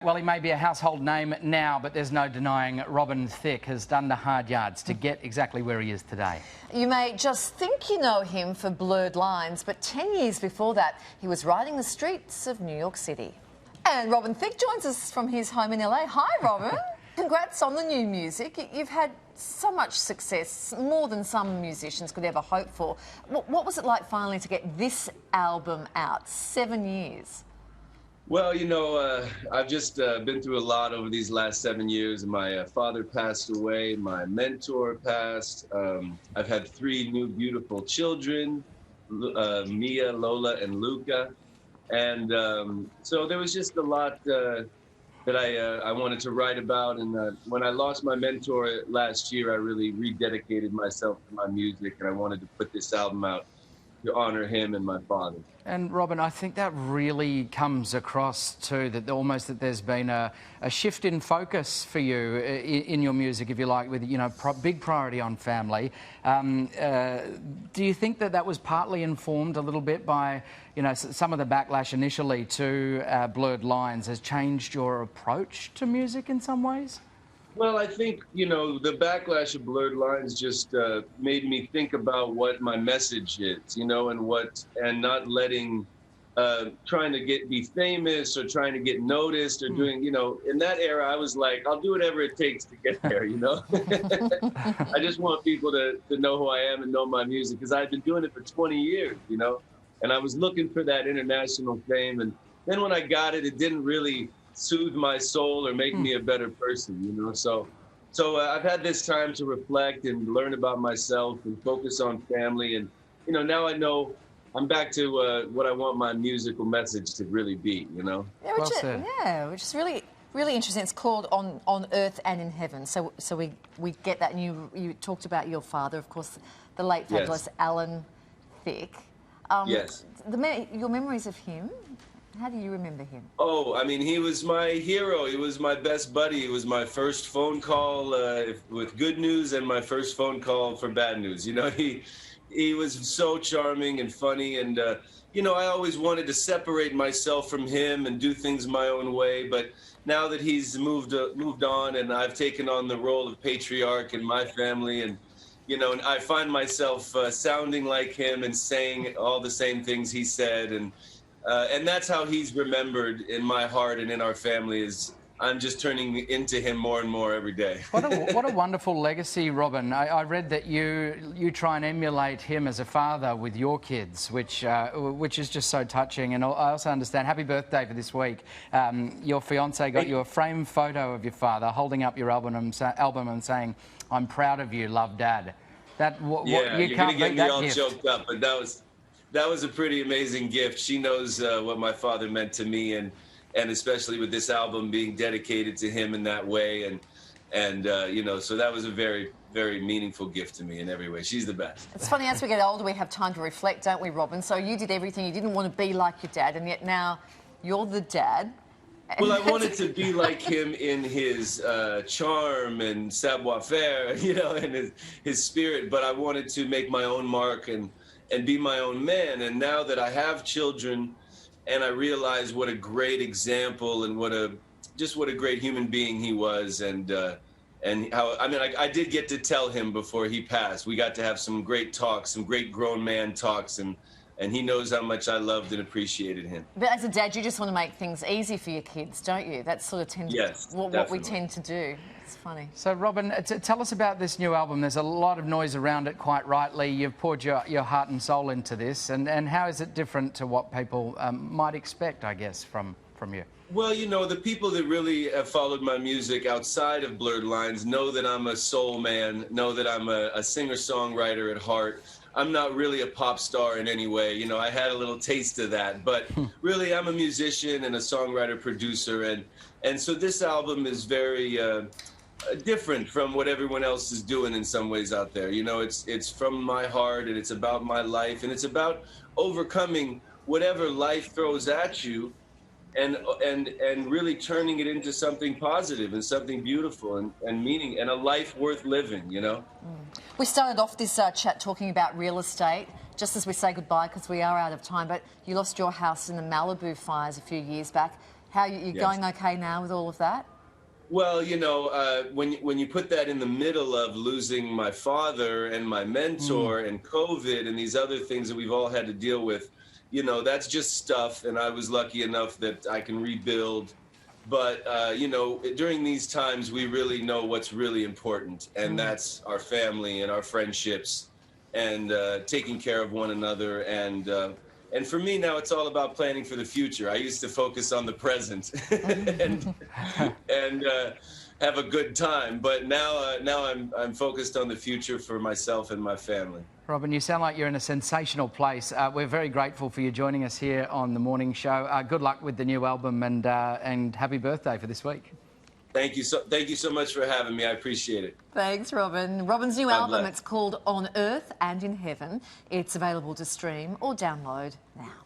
Well, he may be a household name now, but there's no denying Robin Thicke has done the hard yards to get exactly where he is today. You may just think you know him for Blurred Lines, but 10 years before that, he was riding the streets of New York City. And Robin Thicke joins us from his home in LA. Hi, Robin. Congrats on the new music. You've had so much success, more than some musicians could ever hope for. What was it like finally to get this album out? 7 years. Well, you know, I've just been through a lot over these last 7 years. My father passed away. My mentor passed. I've had 3 new beautiful children, Mia, Lola, and Luca. And so there was just a lot that I wanted to write about. And when I lost my mentor last year, I really rededicated myself to my music, and I wanted to put this album out to honor him and my father. And Robin, I think that really comes across too, that almost that there's been a shift in focus for you in your music, if you like, with, you know, big priority on family. Do you think that that was partly informed a little bit by, you know, some of the backlash initially to Blurred Lines has changed your approach to music in some ways? Well, I think, you know, the backlash of Blurred Lines just made me think about what my message is, you know, and not letting, trying to be famous or trying to get noticed or doing, you know, in that era, I was like, I'll do whatever it takes to get there, you know. I just want people to know who I am and know my music, because I've been doing it for 20 years, you know, and I was looking for that international fame. And then when I got it, it didn't really soothe my soul or make me a better person, you know. So I've had this time to reflect and learn about myself and focus on family. And, you know, now I know I'm back to what I want my musical message to really be, you know. Yeah, which is really, really interesting. It's called On Earth and in Heaven. So we get that. And you talked about your father, of course, the late fabulous Alan Thicke. Yes. Your memories of him. How do you remember him? Oh, I mean, he was my hero. He was my best buddy. It was my first phone call with good news and my first phone call for bad news. You know, he was so charming and funny. And, you know, I always wanted to separate myself from him and do things my own way. But now that he's moved on and I've taken on the role of patriarch in my family, and, you know, and I find myself sounding like him and saying all the same things he said. And that's how he's remembered in my heart and in our family, is I'm just turning into him more and more every day. What a wonderful legacy, Robin. I read that you try and emulate him as a father with your kids, which is just so touching. And I also understand, happy birthday for this week. Your fiancée got you a framed photo of your father holding up your album and saying, "I'm proud of you, love, Dad." You're going to get me all choked up, but that was a pretty amazing gift. She knows what my father meant to me, and especially with this album being dedicated to him in that way, and you know, so that was a very, very meaningful gift to me in every way. She's the best. It's funny, as we get older, we have time to reflect, don't we, Robin? So you did everything. You didn't want to be like your dad, and yet now you're the dad. Well, I wanted to be like him in his charm and savoir-faire, you know, and his spirit, but I wanted to make my own mark and be my own man. And now that I have children and I realize what a great example and what a great human being he was, and how, I mean, I did get to tell him before he passed. We got to have some great talks, some great grown man talks, and he knows how much I loved and appreciated him. But as a dad, you just want to make things easy for your kids, don't you? That's sort of what we tend to do. It's funny. So, Robin, tell us about this new album. There's a lot of noise around it, quite rightly. You've poured your heart and soul into this. And how is it different to what people might expect, I guess, from you? Well, you know, the people that really have followed my music outside of Blurred Lines know that I'm a soul man, know that I'm a singer-songwriter at heart. I'm not really a pop star in any way. You know, I had a little taste of that, but really I'm a musician and a songwriter-producer. And so this album is very different from what everyone else is doing in some ways out there. You know, it's from my heart, and it's about my life, and it's about overcoming whatever life throws at you, and really turning it into something positive and something beautiful and meaning, and a life worth living, you know? We started off this chat talking about real estate, just as we say goodbye, because we are out of time, but you lost your house in the Malibu fires a few years back. How you Yes. going okay now with all of that? Well, you know, when you put that in the middle of losing my father and my mentor and COVID and these other things that we've all had to deal with, you know, that's just stuff. And I was lucky enough that I can rebuild. But you know, during these times, we really know what's really important, and that's our family and our friendships, and taking care of one another. And for me now, it's all about planning for the future. I used to focus on the present and have a good time, but now I'm focused on the future for myself and my family. Robin, you sound like you're in a sensational place. We're very grateful for you joining us here on the morning show. Good luck with the new album, and happy birthday for this week. Thank you so much for having me. I appreciate it. Thanks, Robin. Robin's new God album, bless. it's called On Earth and in Heaven. It's available to stream or download now.